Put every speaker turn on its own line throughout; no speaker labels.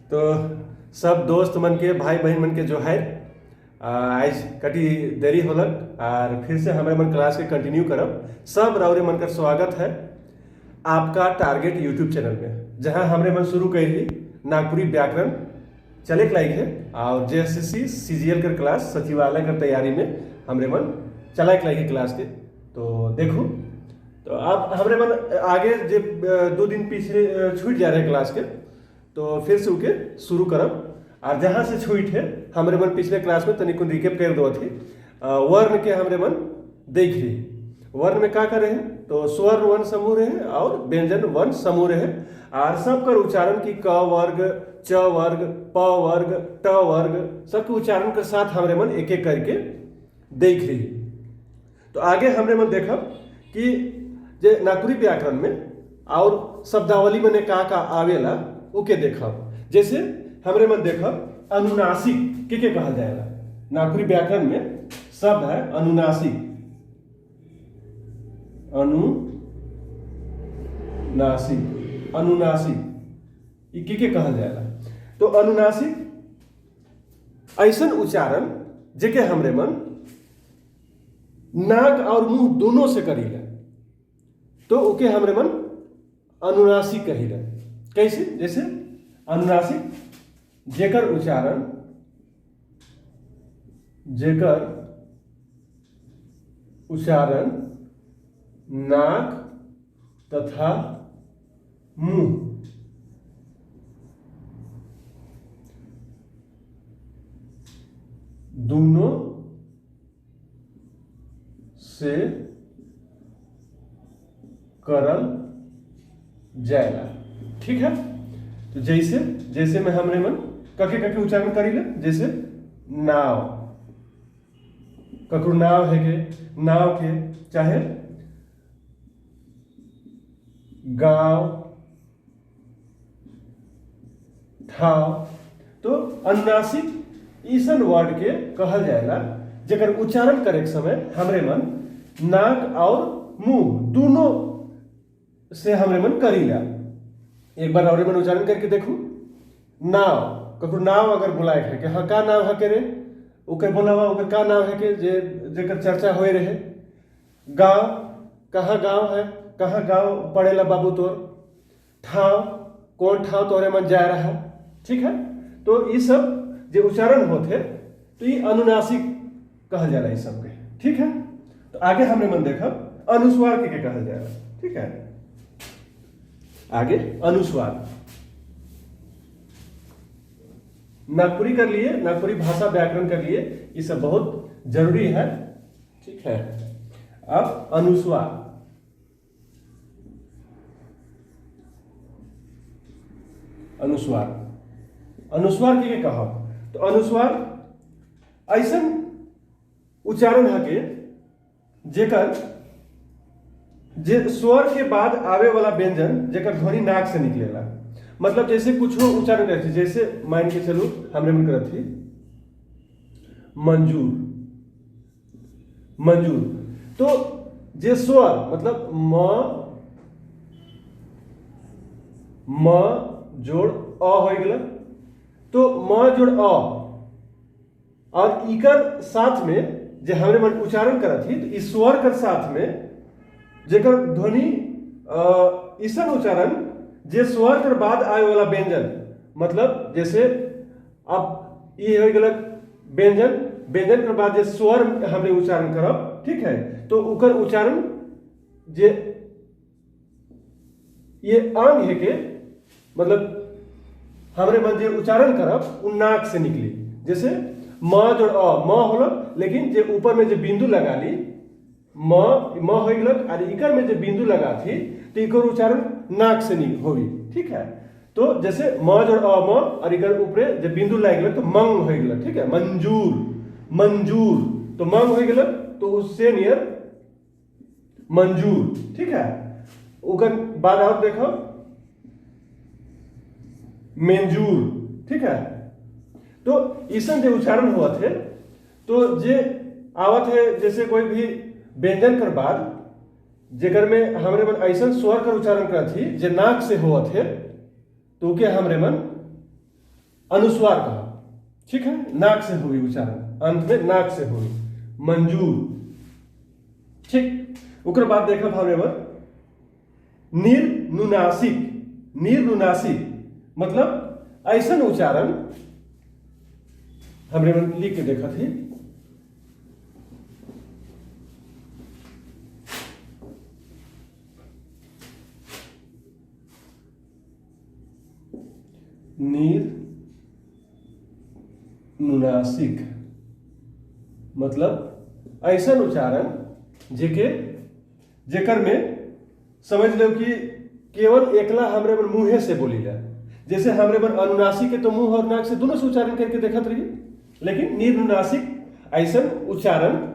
तो सब दोस्त मन के भाई बहन मन के जो है आज कटी देरी होलक और फिर से हमारे मन क्लास के कंटिन्यू करब। सब राउरे मन का स्वागत है आपका टारगेट यूट्यूब चैनल में, जहां हमरे मन शुरू करी नागपुरी व्याकरण चले के लायक है और जेएसएससी सीजीएल कर क्लास सचिवालय कर तैयारी में हमरे मन चला के लायक है क्लास के। तो देखो तो आप हमरे मन आगे जो 2 दिन पीछे छूट जा रहे क्लास के, तो फिर से उके शुरू करब। और जहाँ से छूट है हमरे मन पिछले क्लास में तनिक रिकेप कर दो थी। वर्ण के हमरे मन देख ली वर्ण में क्या करे हैं, तो स्वर वर्ण समूह रहे और व्यंजन वर्ण समूह रहे और सबका उच्चारण की क वर्ग, च वर्ग, प वर्ग, ट वर्ग सबके उच्चारण के साथ हमरे मन एक एक करके देख ली। तो आगे हमरे मन देखब कि जे नागपुरी व्याकरण में और शब्दावली में का आवेला उके देखब। जैसे हमरे मन देखब अनुनासिक के कहल जाएगा। नागपुरी व्याकरण में शब्द है अनुनासिक। अनुनासिक ये के कहल जाएगा। तो अनुनासिक ऐसन उच्चारण जेके हमरे मन नाक और मुंह दोनों से करीला, तो उके हमरे मन अनुनासिक कहिला। कैसे? जैसे अनुनासिक जेकर उच्चारण नाक तथा मुंह दोनों से करल जाएगा। ठीक है। तो जैसे में हमरे मन कके उच्चारण करीले। जैसे नाव, ककरो नाव है के नाव के, चाहे गांव, ठाव। तो अनुनासिक ईसन वर्ड के कहल जाएगा जेकर उच्चारण करे के समय हमरे मन नाक और मुंह दोनों से हमरे मन करीला। एक बार और मन उच्चारण करके देखू। नाव, ककरो नाव अगर बुलाए है कि हाँ का नाव है के रे, ओके बोलावा ओकर का नाव है के जेकर चर्चा होए रहे। गांव, कहाँ गांव है, कहाँ गांव पड़ेला बाबू तोर। ठाव, कौन ठाव तोरे मन जा रहा। ठीक है। तो ये सब जो उच्चारण होते तो ये अनुनासिक कहल जाला इस सब के। ठीक है। तो आगे हमने मन देखा अनुस्वार के कहल जाएगा। ठीक है। आगे अनुस्वार नागपुरी कर लिए, नागपुरी भाषा व्याकरण कर लिए, ये सब बहुत जरूरी है। ठीक है। अब अनुस्वार के कहा, तो अनुस्वार ऐसा उच्चारण है के जेकर जे स्वर के बाद आवे वाला व्यंजन जेकर ध्वनि नाक से निकलेला। मतलब जैसे कुछ उच्चारण करते, जैसे मान के चलो हमरे मन करत थी मंजूर। तो जे स्वर मतलब म जोड़ अ हो गया, तो म जोड़ अ और इकर साथ में जे हमरे मन उच्चारण करत थी, तो इस स्वर के साथ में जेकर ध्वनि ईसन उच्चारण जे स्वर के बाद आए वाला व्यंजन, मतलब जैसे अब ये हो गया व्यंजन के बाद जे स्वर हमने उच्चारण करब। ठीक है। तो उकर उच्चारण जे ये अंग है के मतलब हमरे मन जे उच्चारण करब उ नाक से निकली। जैसे म जोड़ अ, म होला, लेकिन जे ऊपर में जे बिंदु लगा ली म हो गया और इकर में जो बिंदु लगा थी तो इकर उच्चारण नाक से नहीं होगी। ठीक है। तो जैसे म जोड़ अ म और इकर ऊपर जब बिंदु लग गया तो मंग हो गया। ठीक है। मंजूर तो मंग हो गया, तो उससे नियर मंजूर। ठीक है। उकर बाद और देखो मेंजूर। ठीक है। तो ईसन जो उच्चारण हुआ थे, तो जे आवत है जैसे कोई भी व्यंजन कर बाद जेकर में हमरे मन ऐसा स्वर का उच्चारण कर थी जे नाक से हुआ थे, तो के हमरे मन अनुस्वार कहा, ठीक है, नाक से हुई उच्चारण, अंत में नाक से हुई, मंजूर। ठीक, ओकर बाद देखब हमरे बर निर्नुनासिक। निर्नुनासिक मतलब ऐसा उच्चारण हमरे मन लिख के देखा थी, निर्नुनासिक मतलब ऐसा उच्चारण जेकर में समझ लो कि केवल एकला हमरे मन मुंहे से बोली जाए। जैसे हमरे मन अनुनासिक के तो मुंह और नाक से दोनों से उच्चारण करके देखत रहिए, लेकिन निर्नुनासिक ऐसा उच्चारण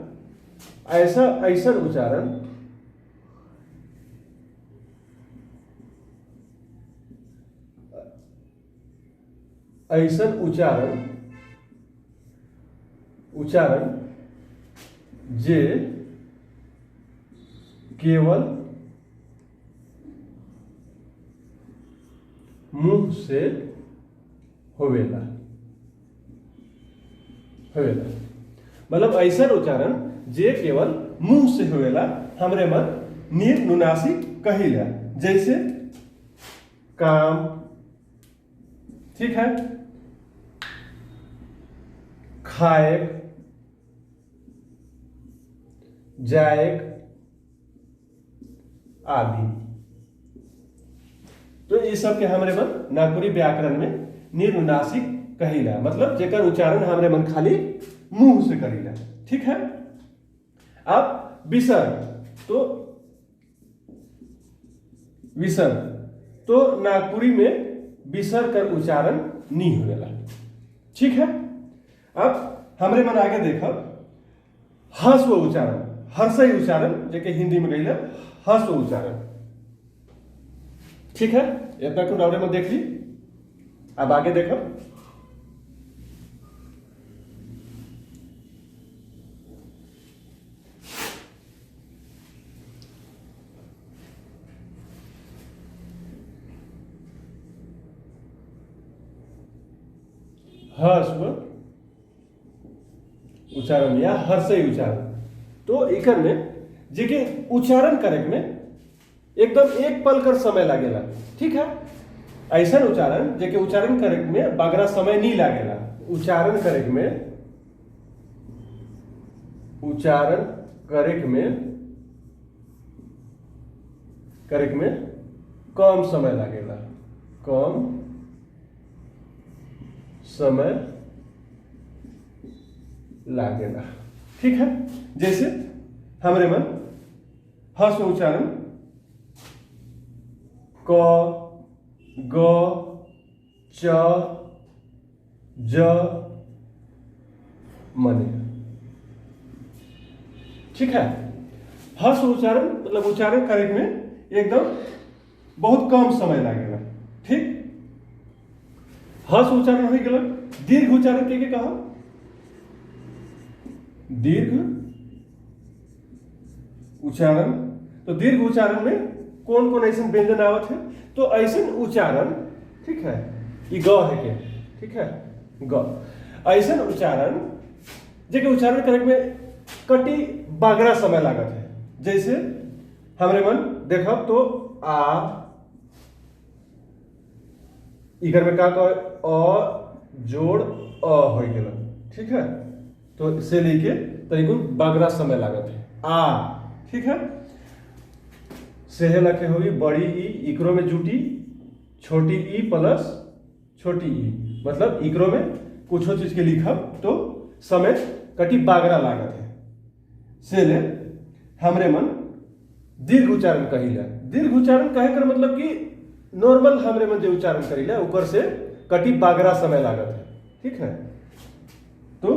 उच्चारण जे केवल मुंह से होवेला। मतलब ऐसा उच्चारण जे केवल मुंह से होवेला हमरे मन निर्नुनासिक कहिला। जैसे काम, ठीक है, खाए, जाए आदि। तो ये सब के हमरे मन नागपुरी व्याकरण में निर्नुनासिक कहिला, मतलब जेकर उच्चारण हमरे मन खाली मुंह से करिला। ठीक है, अब विसर्ग तो नागपुरी में विसर्ग का उच्चारण नहीं होगा। ठीक है, अब हमरे मन आगे देखब ह्रस्व उच्चारण, हर्षई उच्चारण जेके हिंदी में कहिला ह्रस्व उच्चारण। ठीक है, इतना कुछ डाउरे में देख ली। अब आगे देखब ह्रस्व उच्चारण या हर्षई उच्चारण। तो एकर में जेके उच्चारण करे में एकदम एक पल कर समय लागेला। ठीक है, ऐसा उच्चारण जेके उच्चारण करे में बागरा समय नहीं लागेला। उच्चारण करे में कम समय लागेला, कम समय लागेला। ठीक है, जैसे हमरे मन ह्रस्व उच्चारण क, ग, च, ज मने। ठीक है, ह्रस्व उच्चारण मतलब उच्चारण करे में एकदम बहुत कम समय लागेगा। ठीक, ह्रस्व उच्चारण हो गया। दीर्घ उच्चारण के कहा, दीर्घ उच्चारण। तो दीर्घ उच्चारण में कौन कौन ऐसे व्यंजन आवत है? तो ऐसे उच्चारण, ठीक है, ये ग है के, ठीक है, ग ऐसा उच्चारण जेके उच्चारण करे में कटी बागरा समय लागत है। जैसे हमरे मन देखब तो आ, इधर में का अ जोड़ अ हो गया। ठीक है, तो से लेके तरीकुन बागरा समय लागत है आ। ठीक है, सेहे लखे होगी बड़ी ई, इकरो में जुटी छोटी ई प्लस छोटी ई, मतलब इकरो में कुछ चीज के लिखब तो समय कटी बागरा लागत है। से ले हमरे मन दीर्घ उच्चारण कहिला। दीर्घ उच्चारण कहे कर मतलब कि नॉर्मल हमरे मन जो उच्चारण करिला ऊपर से कटी बागरा समय लागत है। ठीक है, तो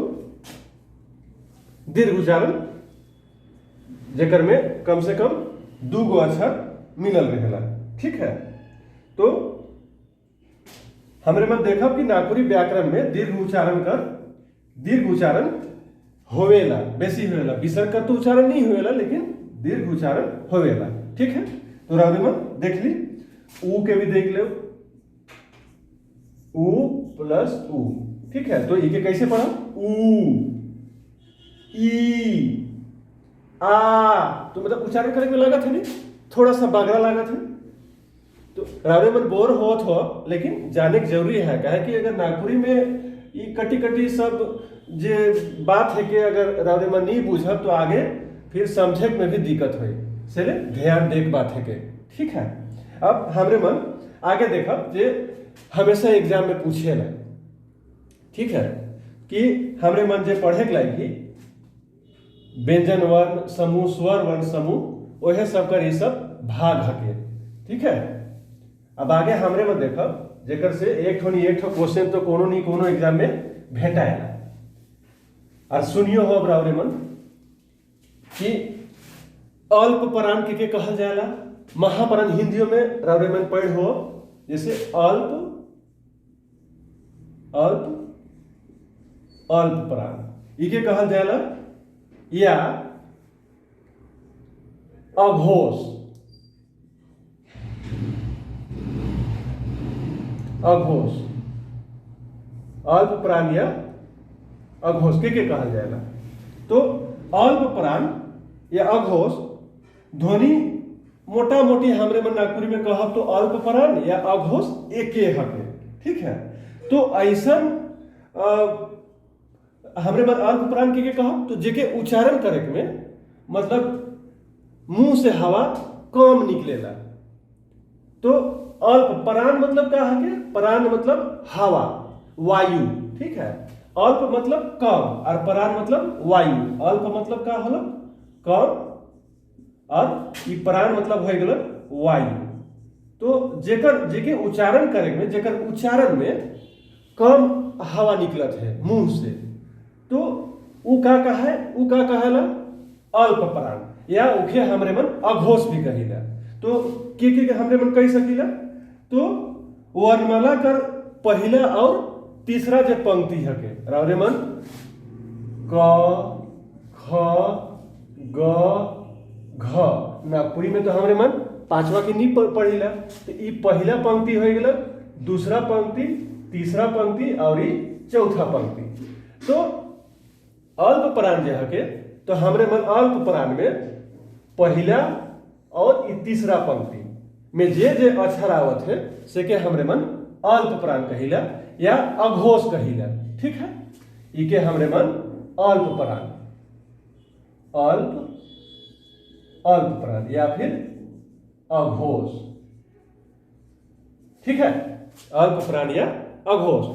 दीर्घ उच्चारण जेकर में कम से कम 2 गो अक्षर मिलल रहेला। ठीक है, तो हमरे मन देखब कि नागपुरी व्याकरण में दीर्घ उच्चारण होवेला, बेसी होवेला। विसर्ग का तो उच्चारण नहीं होवेला, लेकिन दीर्घ उच्चारण होवेला। ठीक है, तो रावरी मन देख ली, ऊ के भी देख लो, ऊ प्लस ऊ। ठीक है, तो ई के कैसे पढ़ा? ऊ, ई, आ। तो मतलब उच्चारण करने में लागत है नहीं, थोड़ा सा बागरा लागत है। तो रावरे मन बोर होत हो, लेकिन जाने की जरूरी है। कहे कि अगर नागपुरी में ये कटी कटी सब जे बात है कि अगर रावरे मन नहीं बुझब तो आगे फिर समझे में भी दिक्कत हो, से ध्यान देख बात है के। ठीक है, अब हमरे मन आगे देखब जे हमेशा एग्जाम में पूछे ला। ठीक है, कि हमरे मन जे पढ़े के लागी व्यंजन वर्ण समूह, स्वर वर्ण समूह, वह सब कर ये सब भाग हके। ठीक है, अब आगे हमरे में देखब जेकर से एक ठो क्वेश्चन तो कोनो नहीं कोनो एग्जाम में भेटाएला। और सुनियो हो रावरे मन कि अल्प परान के कहल जाएला। महापरान हिंदियों में रावरे मन पढ़ हो, जैसे अल्प अल्प अल्प परान इके कहल जाएला, या अघोष। अघोष, अल्प प्राण या अघोष के कहल जाएगा। तो अल्प प्राण या अघोष ध्वनि मोटा मोटी हमरे मन नागपुरी में कहब तो अल्प प्राण या अघोष एके हके। ठीक है, तो ऐसा हमरे मन अल्प प्राण के कहब तो जेके उच्चारण करे में मतलब मुंह से हवा कम निकलेला। तो अल्प प्राण मतलब क्या है? प्राण मतलब हवा, वायु। ठीक है, अल्प मतलब कम और प्राण मतलब वायु। अल्प मतलब क्या होला? कम, और ई प्राण मतलब हो गेल वायु। तो जेके उच्चारण करे में, जेकर उच्चारण में कम हवा निकलत है मुंह से, तो उ का है? उ का कहेला? अल्प प्राण, या उखे हमरे मन अघोष भी कहिला। तो के हमरे मन कह सकीला? तो वर्णमाला कर पहला और तीसरा जो पंक्ति है के रावरे मन क, ख, ग, घ। नागपुरी में तो हमरे मन पांचवा की नहीं पढ़िला। तो ई पहला पंक्ति हो गया, दूसरा पंक्ति, तीसरा पंक्ति और ई चौथा पंक्ति। तो अल्प प्राण जो है के, तो हमरे मन अल्प प्राण में पहला और तीसरा पंक्ति में जे अक्षर आवत है से के हमरे मन अल्प प्राण कहिला या अघोष कहिला। ठीक है, इके हमरे मन अल्प प्राण, अल्प प्राण या फिर अघोष। ठीक है, अल्प प्राण या अघोष।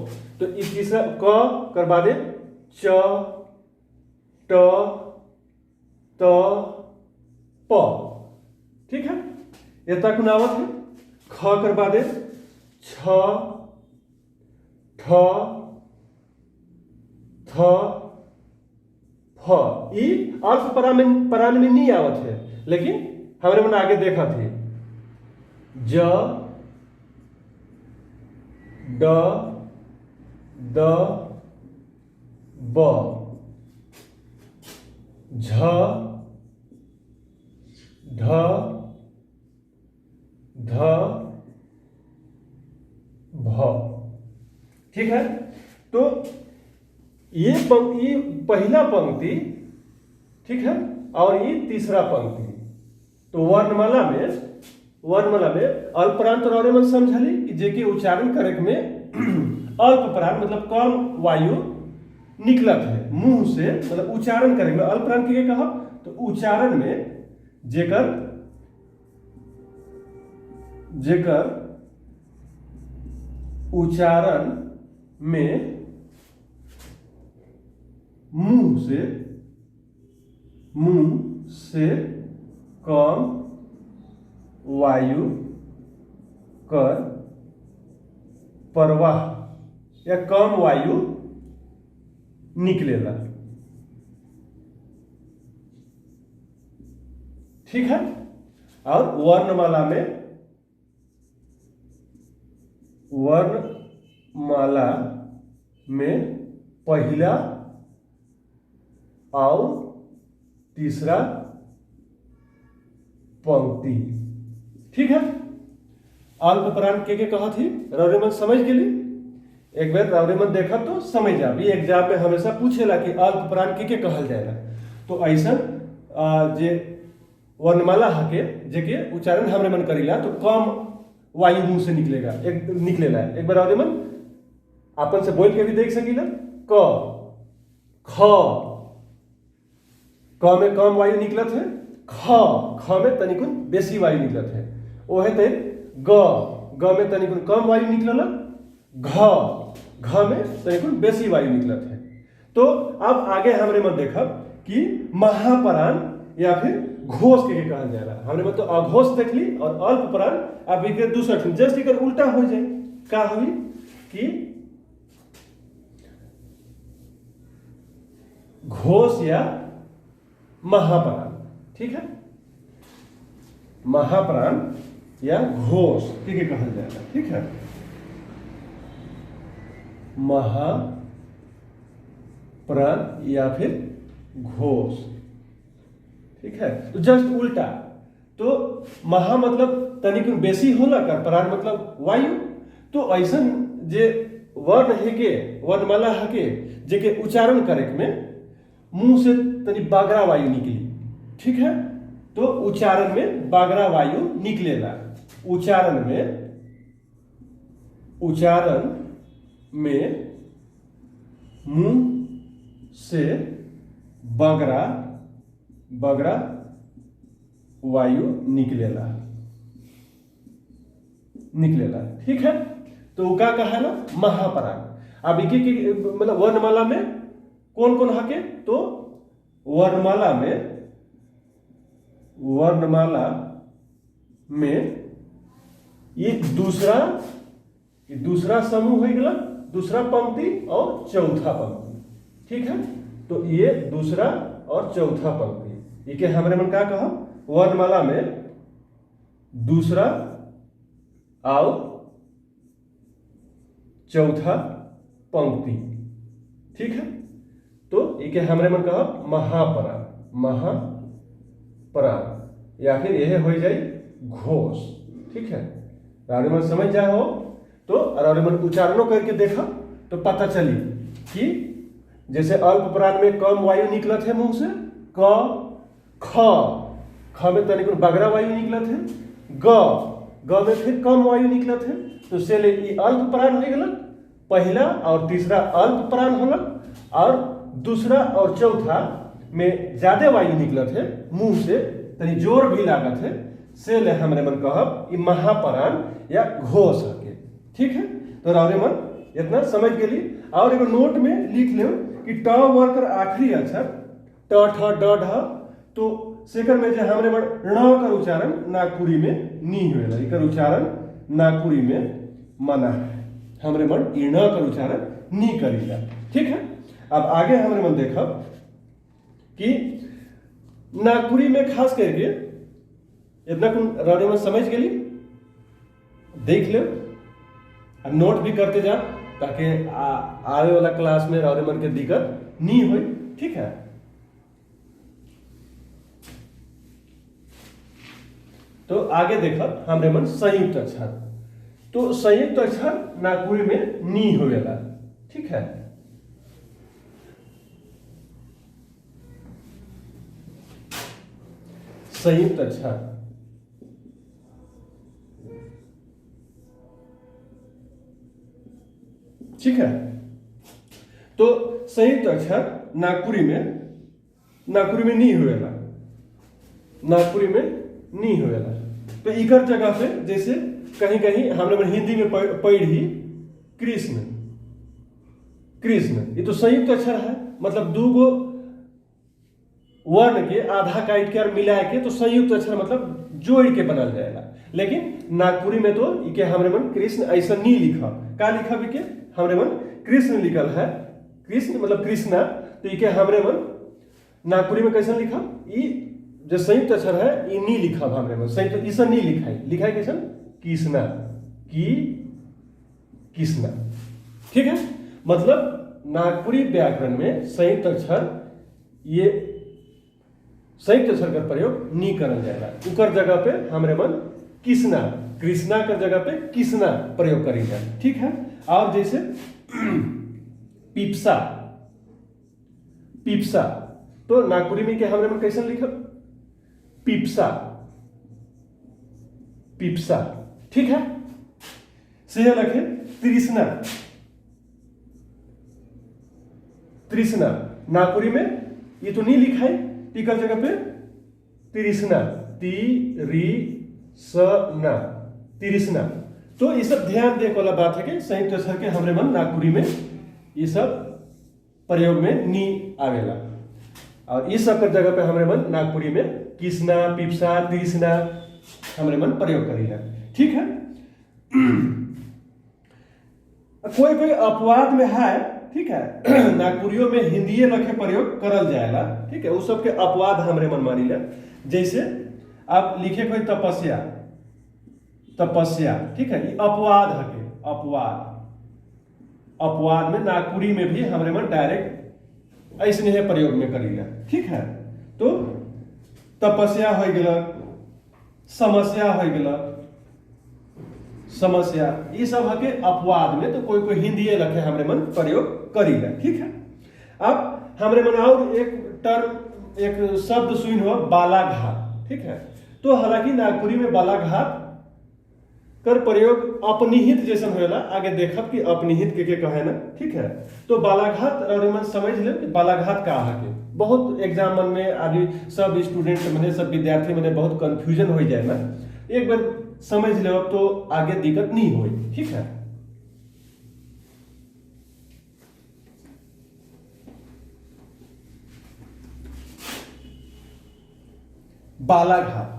तो इस तीसरा क करवा दे च, ट, त, प। ठीक है, ये तक नावत है। ख करवा दे छ, ठ, थ, फ। ई अल्प प्राण में नहीं आवत है, लेकिन हमारे मन आगे देखा थे ज, ड, द, ब, झ, ढ, ध, भ। ठीक है, तो ये पहला पंक्ति, ठीक है, और ये तीसरा पंक्ति। तो वर्णमाला में अल्प प्राण तो रौरे मन समझली कि जेके उच्चारण करे में अल्प प्राण मतलब कम वायु निकलत है मुंह से, मतलब उच्चारण करे में अल्प प्राण के कहा। तो उच्चारण में जेकर उच्चारण में मुंह से कम वायु कर प्रवाह या कम वायु निकलेला। ठीक है, और वर्णमाला में पहला और तीसरा पंक्ति। ठीक है, अल्प प्राण के कहा थी रौरे मन समझ के लिए एक बार रावरे मन देखा तो समझ जा। ये एग्जाम में हमेशा पूछेला कि अल्प प्राण के कहल जाएगा। तो ऐसा जे वर्णमाला हके जेके उच्चारण हमरे मन करीला तो कम वायु मुंह से निकलेगा, निकलेला। एक बार रावरे मन अपन से बोल के भी देख सकीला। क ख, क में कम वायु निकलत है, ख में तनिकुन बेसी वायु निकलत है। ओहे ते ग में तनिकुन कम वायु निकलल, घ में तनिकुन बेसी वायु निकलत है। तो अब आगे हमरे मन देखब कि महाप्राण या फिर घोष के कहल जाएगा। हमरे मन तो अघोष देख ली और अल्प प्राण। अब एक दूसरा जस्ट एक उल्टा हो जाए, का हुई कि घोष या महाप्राण। ठीक है, महाप्राण या घोष के कहल जाएगा। ठीक है, महाप्राण या फिर घोष। ठीक है, तो जस्ट उल्टा। तो महा मतलब तनिक बेसी होला का, प्राण मतलब वायु। तो ऐसा जे वर्ण है के वर्णमाला है के जेके उच्चारण करे में मुंह से तनी बागरा वायु निकली। ठीक है, तो उच्चारण में बागरा वायु निकलेला। उच्चारण में मुंह से बागरा वायु निकलेला। ठीक है, तो क्या कहा ना महाप्राण। अब एक मतलब वर्णमाला में कौन कौन हके, तो वर्णमाला में ये दूसरा समूह हो गया, दूसरा पंक्ति और चौथा पंक्ति। ठीक है, तो ये दूसरा और चौथा पंक्ति ये के हमरे मन का कहा वर्णमाला में दूसरा और चौथा पंक्ति। ठीक है, तो ये हमरे मन कहा महाप्राण या फिर यह हो जाए घोष। ठीक है, रावरे मन समझ जाए हो तो रावरे मन उच्चारणों करके देखा तो पता चली कि जैसे अल्प प्राण में कम वायु निकलत है मुंह से, ख में तनिक बगरा वायु निकलत है, ग में फिर कम वायु निकलत है। तो से ले अल्प प्राण हो गल, पहला और तीसरा अल्प प्राण होलक और दूसरा और चौथा में ज्यादा वायु निकलत है, मुंह से तनी जोर भी लागत है। से ले हमरे मन कहब ई महाप्राण या घोष हके। ठीक है, तो रावरे मन इतना समझ गेली। और एगो नोट में लिख ले कि ट वर्ग कर आखिरी अक्षर ट ठ ड ढ, तो सेकर में जो हमरे मन ण कर उच्चारण नागपुरी में नी होएला। एकर उच्चारण नागपुरी में मना है, हमरे मन ण कर उच्चारण नी करीला। ठीक है, अब आगे हमरे मन देखब कि नागपुरी में खास करके इतना रावरे मन समझ गेली, देख ले और नोट भी करते जा ताकि आवे वाला क्लास में रावरे मन के दिक्कत नहीं हो। ठीक है, तो आगे देखा हमरे मन संयुक्त अक्षर। तो संयुक्त अक्षर नागपुरी में नी होवेला। ठीक है, संयुक्त अक्षर ठीक है, तो संयुक्त अक्षर नागपुरी में नी होवेला। नागपुरी में नी होवेला। तो इकर जगह पे जैसे कहीं कहीं हम लोग हिंदी में पढ़ ही कृष्ण, ये तो संयुक्त अक्षर है, मतलब दो गो वर्ण के आधा काट के और मिला के तो संयुक्त अक्षर मतलब जोड़ के बनल जाएगा। लेकिन नागपुरी में तो इके हमरे मन कृष्ण ऐसा नहीं लिखा। का लिखा भी के हमरे मन कृष्ण लिखल है, कृष्ण मतलब कृष्णा। तो इके हमरे मन नागपुरी में कैसा लिखा, ई जो संयुक्त अक्षर है ये नहीं लिखा हमरे मन, संयुक्त ईसा नहीं लिखा है कैसा कृष्णा कृष्णा। ठीक है, मतलब नागपुरी व्याकरण में संयुक्त अक्षर ये संयुक्त अक्षर का प्रयोग नहीं करल जाएगा। उकर जगह पे हमरे मन कृष्णा का जगह पे कृष्णा प्रयोग करी जाए। ठीक है, और जैसे पिप्सा, पिप्सा। तो नागपुरी में क्या हमरे मन कैसे लिखब? पिप्सा, पिप्सा। ठीक है। से लखे तृष्णा, तृष्णा। नागपुरी में ये तो नहीं लिखा है, टिकल जगह पे तृष्णा, तिरिसना, तृष्णा। तो ये सब ध्यान देने वाला बात है कि संयुक्त अक्षर के हमरे मन नागपुरी में ये सब प्रयोग में नी आवेला, और इस सब जगह पे हमरे मन नागपुरी में कृष्णा, पिप्सा, तृष्णा हमरे मन प्रयोग करेला। ठीक है। कोई कोई अपवाद में है, ठीक है, नागपुरियों में हिंदी लखे प्रयोग करल जाएगा। ठीक है, उस सब के अपवाद हमरे मन मानीला। जैसे आप लिखे कोई तपस्या, तपस्या। ठीक है, ये अपवाद है के अपवाद, अपवाद में नागपुरी में भी हमरे मन डायरेक्ट ऐसे है प्रयोग में करीला। ठीक है। तो तपस्या हो गया, समस्या हो गया, समस्या, ये सब है के अपवाद में। तो कोई कोई हिंदी लखे हमरे मन प्रयोग करीला। ठीक है। अब हमरे मन और एक टर्म, एक शब्द सुन हो, बालाघात। ठीक है। तो हालांकि नागपुरी में बालाघात कर प्रयोग अपनिहित जैसा होएला, आगे देखब कि अपनिहित के कहे ना। ठीक है। तो बालाघात और मन समझ ले बालाघात का है के बहुत एग्जाम मन में आदि सब स्टूडेंट मने, सब विद्यार्थी मने बहुत कंफ्यूजन हो जाए ना। एक बार समझ ले तो आगे दिक्कत नहीं होई। ठीक है। बालाघात,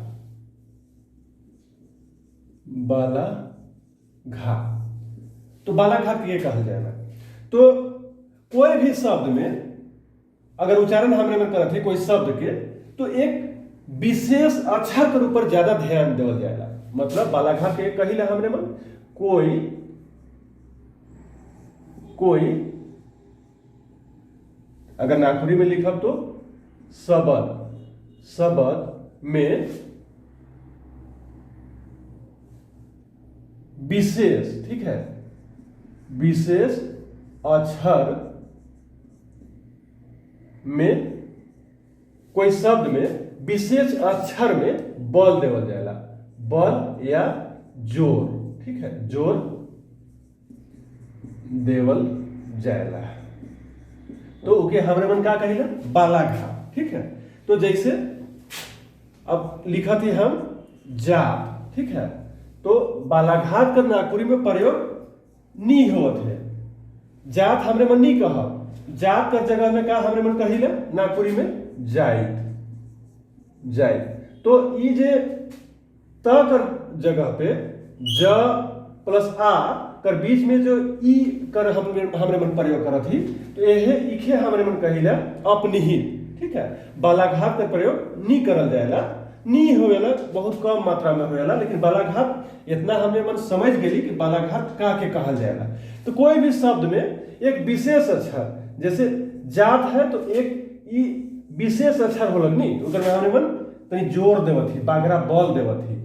बालाघात। तो बालाघात ये कहा जाएगा। तो कोई भी शब्द में अगर उच्चारण हमरे में करत है कोई शब्द के, तो एक विशेष अक्षर के ऊपर ज्यादा ध्यान देवल जाएगा। मतलब बालाघात के कहिला हमरे मन कोई, कोई अगर नागपुरी में लिखब तो शब्द, शब्द में विशेष, ठीक है, विशेष अक्षर में, कोई शब्द में विशेष अक्षर में बल देवल जाएगा, बल या जोर। ठीक है, जोर देवल जाएगा। तो ओके हमरे मन का कहिला बालाघात। ठीक है। तो जैसे अब लिखा थी हम जात। ठीक है। तो बालाघात का नागपुरी में प्रयोग नहीं होत है, जात हमरे मन नहीं कहा, जात का जगह में का हमरे मन कहिला नागपुरी में जाइत, जाइत। तो ये जे त कर जगह पे ज प्लस आ कर बीच में जो ई कर हमरे मन प्रयोग करत ही, तो यह इखे हमरे मन कहिला अपनिहित। ठीक है। बालाघात का प्रयोग नहीं करल जाएगा, नहीं होएला, बहुत कम मात्रा में होएला। लेकिन बालाघात इतना हमने मन समझ गेली कि बालाघात का के कहल जाएगा। तो कोई भी शब्द में एक विशेष अक्षर, जैसे जात है तो एक ई विशेष अक्षर हो लगनी, उधर में हमने मन तनी जोर देवत ही, बागरा बल देवत ही।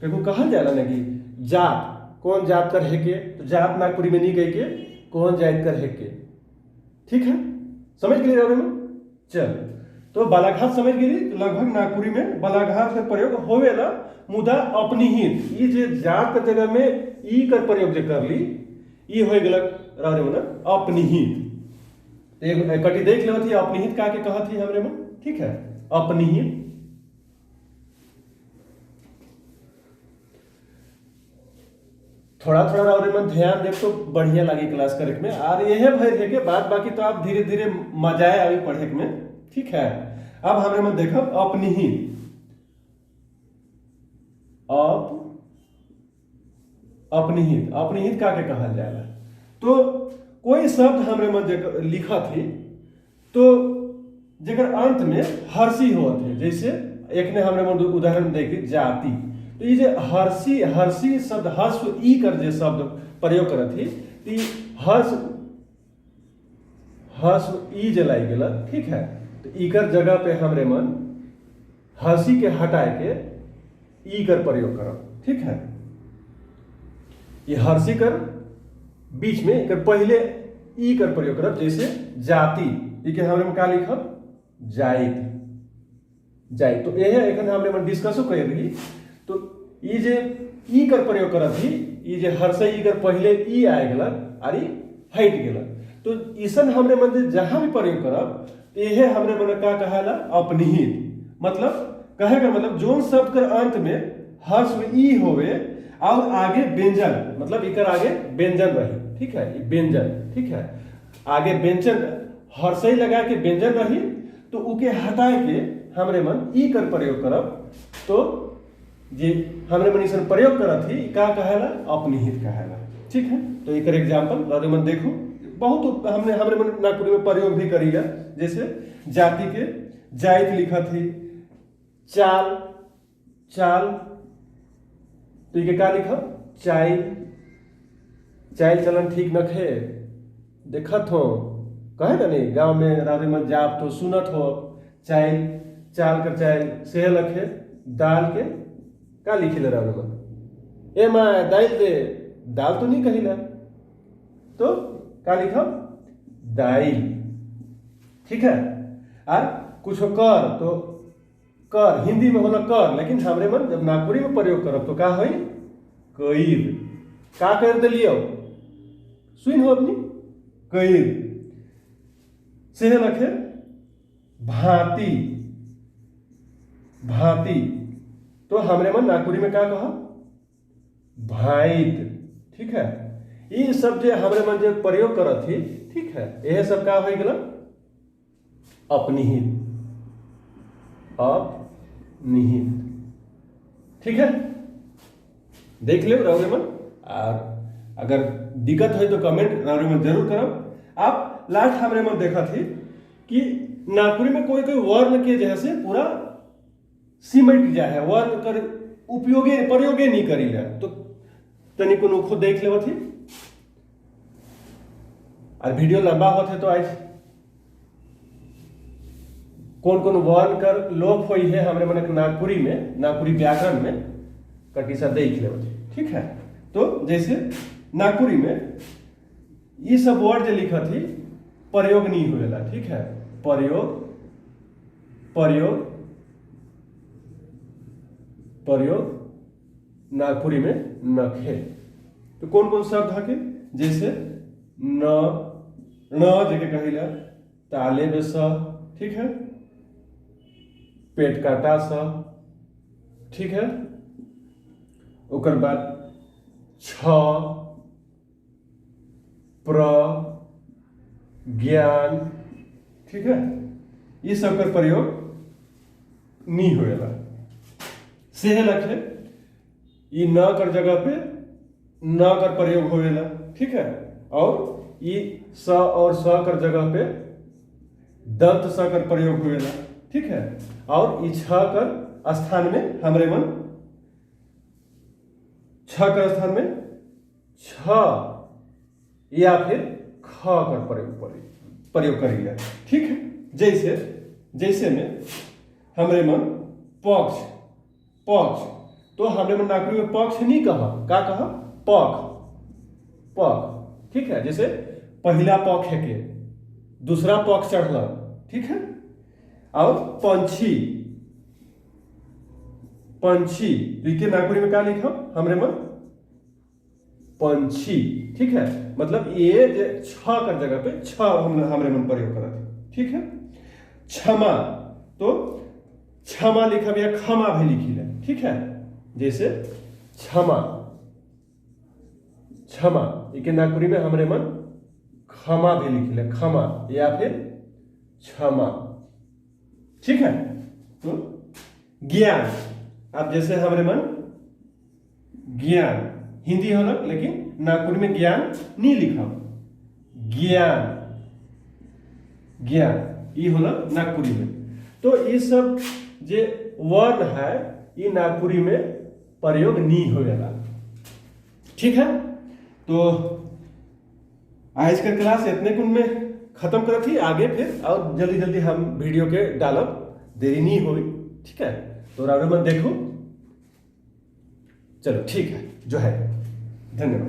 क्योंकि कहल जाएगा ना कि जात, कौन जात कर है के, तो जात नागपुरी में नहीं कह के कौन जात कर है के। ठीक है, समझ गए हमने मन। चल, तो बालाघात समझ गई, लगभग नागपुरी में बालाघात का प्रयोग होवेला, मुदा अपनिहित। ये जे जात के जगह में ई कर प्रयोग जे कर ली, ई हो गलक रावरे मन अपनिहित। एक कटी देख लेवत ही अपनिहित का के कहत ही हमरे मन। ठीक है, अपनिहित। थोड़ा थोड़ा रावरे मन ध्यान दे तो बढ़िया लगी क्लास करे में। और यह भर है के बाद बाकी तो आप धीरे धीरे मजा आवे पढ़े में। ठीक है। अब हमरे में देखो अपनिहित, अपनिहित, अपनिहित का के कहल जाएगा। तो कोई शब्द हमरे में लिखा थी, तो जेकर अंत में हर्षी होत है, जैसे एक ने हमरे में उदाहरण देखी जाति। तो ये जो हर्षी, हर्षी शब्द हर्ष ई कर जे शब्द प्रयोग करत थी, तो हर्ष, हर्ष ई जलाई गलत। ठीक है। तो इकर जगह पे हमरे मन हंसी के हटाए के ई कर प्रयोग करब। ठीक है। ये हर्षी कर बीच में कर पहले ई कर प्रयोग करब। जैसे जाति ई के हमरे में का लिखब जाइत जाइत। तो यह एखन हमरे में डिस्कसो कर रही। तो ई जे ई कर प्रयोग करत ही ई जे हर से ई कर पहले ई आए गल और ई हट गेल। तो ईसन हमरे मन जहां भी प्रयोग करब यह हमरे मन का कहाला अपनिहित। मतलब कहे का मतलब जोन शब्द कर अंत में हर्ष में ई होवे और आगे व्यंजन, मतलब इकर आगे व्यंजन रही, ठीक है, व्यंजन, ठीक है, आगे व्यंजन हर्षई लगा के व्यंजन रही। तो उके हटाए के हमरे मन ई कर प्रयोग करब। तो जे हमरे मन इसन प्रयोग करत ही का कहेला अपनिहित कहेला, ठीक है। तो एकर एग्जांपल हमरे मन देखो, बहुत हमरे मन नागपुरी में प्रयोग भी करीला। जैसे जाति के जाइत लिखत ही चाल चाल, तो ये का लिखब चाइल चाइल चलन ठीक नखे देखत हो, कहे ना नहीं गांव में रावरे में जाप तो सुनत हो। चाइल चाल कर चाइल से लखे दाल के का लिखिले रावरे में ए माँ दाइल दे, दाल तो नहीं कहिला, तो का लिखब दाइल, ठीक है। और कुछ कर तो कर हिंदी में होला कर, लेकिन हमरे मन जब नागपुरी में प्रयोग करब तो का होई कईर। का कर दिलियो सुन हो अपनी कईर से लखे भांति भांति। तो हमरे मन नागपुरी में का कहा भाइत, ठीक है। ये सब जो हमरे मन जो प्रयोग करत ही, ठीक है, यह सब का हो गया अपनिहित अपनिहित, ठीक है। देख लो रावरे मन, और अगर दिक्कत है तो कमेंट रावरे मन जरूर करब। आप लास्ट हमरे मन देखा थी कि नागपुरी में कोई कोई वर्ण के जैसे पूरा सिमट जाए है, वर्ण कर उपयोगे प्रयोगे नहीं करी ले। तो तनी को खुद देख ले थी। और वीडियो लंबा होते तो आज कौन कौन वर्ण कर लोप हुई है हमरे मन नागपुरी में, नागपुरी व्याकरण में कटिसा देख ले, ठीक है। तो जैसे नागपुरी में ये सब वर्ड जो लिखा थी प्रयोग नहीं होएला, ठीक है। प्रयोग प्रयोग प्रयोग नागपुरी में नखे। तो कौन कौन शब्द है के जैसे न जगह कहिला ताले में स, ठीक है, पेट काटा स, ठीक है। ओकर बाद छ प्र ज्ञान, ठीक है, ये सब का प्रयोग नहीं होएला। से लखे ये न कर जगह पे न कर प्रयोग होएला, ठीक है। और ये स और स कर जगह पे दंत स कर प्रयोग होएला, ठीक है। और ये छ कर स्थान में हमरे मन छ कर स्थान में छ या फिर ख कर प्रयोग करिए, ठीक है। जैसे जैसे में हमरे मन पक्ष पक्ष, तो हमरे मन नागपुरी में पक्ष नहीं कहा, का कहा पख पख, ठीक है। जैसे पहला पक्ष है के दूसरा पक्ष चढ़ल, ठीक है। और पंछी पंछी, तो नागपुरी में क्या लिखा हमरे मन पंछी, ठीक है। मतलब ये छ कर जगह पे छ हमरे मन प्रयोग करा थे, ठीक है। क्षमा, तो क्षमा लिखा या क्षमा भी लिखी है, ठीक है। जैसे क्षमा क्षमा, एक नागपुरी में हमरे मन क्षमा भी लिखी है, क्षमा या फिर क्षमा, ठीक है। तो ज्ञान, अब जैसे हमरे मन ज्ञान हिंदी होला, लेकिन नागपुरी में ज्ञान नहीं लिखा, ज्ञान ज्ञान ये होला नागपुरी में। तो ये सब जे वर्ण है ये नागपुरी में प्रयोग नहीं होगा, ठीक है। तो आज का क्लास इतने कुन में खत्म करत ही, आगे फिर और जल्दी जल्दी हम वीडियो के डालब, देरी नहीं हुई, ठीक है। तो रावण देखो, चलो ठीक है जो है, धन्यवाद।